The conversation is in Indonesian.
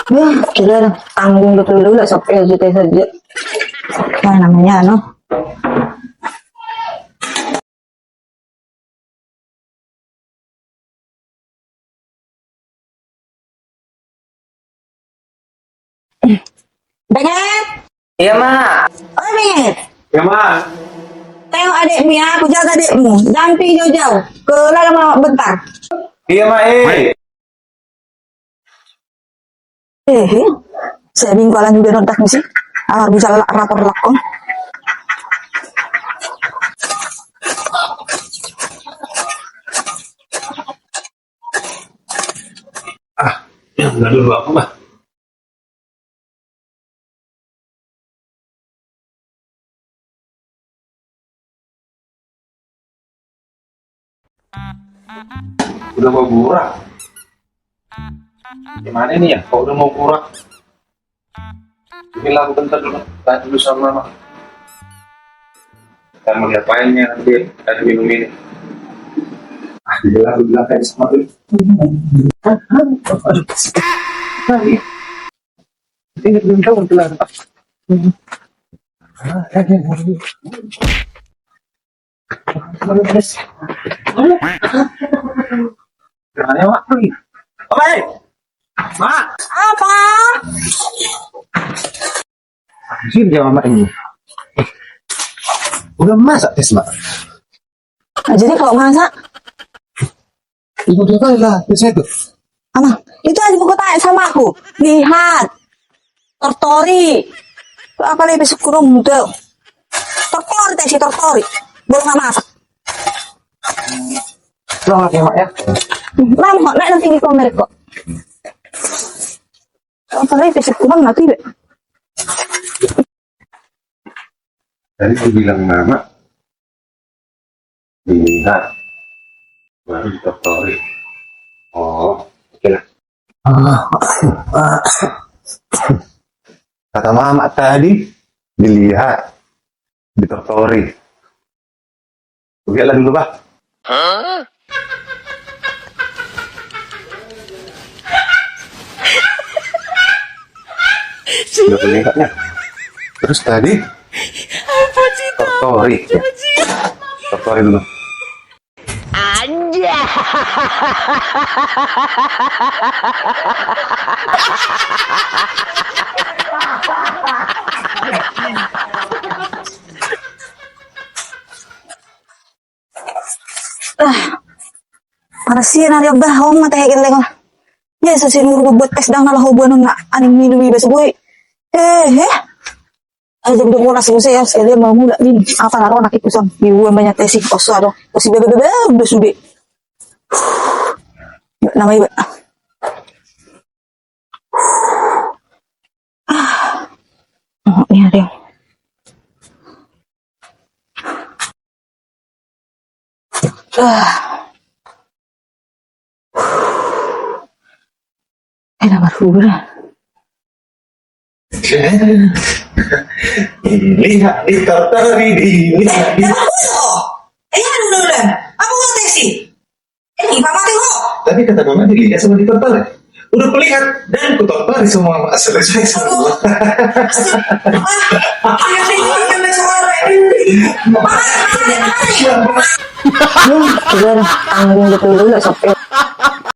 Ya, sudah tanggung betul dulu sampai juta saja. Nah, namanya ano? Benget, Iya, Mak. oh Benget, Ya, Mak. tengok adikmu ya, aku jaga adikmu. Jangan pergi jauh-jauh, ke dalam bentar. Iya, Mak. Eh, saya bingkalan juga nontak sih. Harus bisa rapor lakon. Enggak dulu aku, Mak. Udah mau kurang. Gimana ini ya? Kok udah mau kurang? Ini lagu bentar dulu. Tanya dulu sama Mama. Kita mau lihat lainnya nanti ada minum ini. Dia lagu bilang kayak sama tuh. Aduh. Ini belum tahu telan. Gimana Mak? Oke. Mak. Apa? Sini dia Mama ini. Udah masak tes Mak. Nah, jadi kalau masak, Ibu dia kali lah, tesnya itu. apa? Itu aja buku tanya sama aku. Lihat, tortori. Apa lagi besok kurung tuh? Tortori teh si tortori. Boleh nggak masak? Selamat ya Mak ya. Lama, nanti di komer kok. Apa lagi besok kurung nanti be? Tadi aku bilang Mama. Lihat. Baru ditortori. Oh, oke lah. Kata Mama tadi dilihat ditortori. Lihatlah dulu Pak. Sudah lihatnya. Terus tadi tortori. Ya. Tortori dulu. Parasian ari obah hong mata hegel lego. Ya susi nuru buat tes dang nalah hobuan na aning minum iba sebuy. Aja udah mulai selesai ya sekali mau mula ini apa naruh anak itu sam biuan banyak tesi kosa dong kosi bebe udah sudah nama iba oh ini ada yang nama rubra Lihat ditortori dilihat. dulu apa mau tesi ini mama tengok Tapi kata Mama dilihat sama ditortori. Udah kulihat dan kutortori semua selesai semua. sudah tanggung betul dulu sampai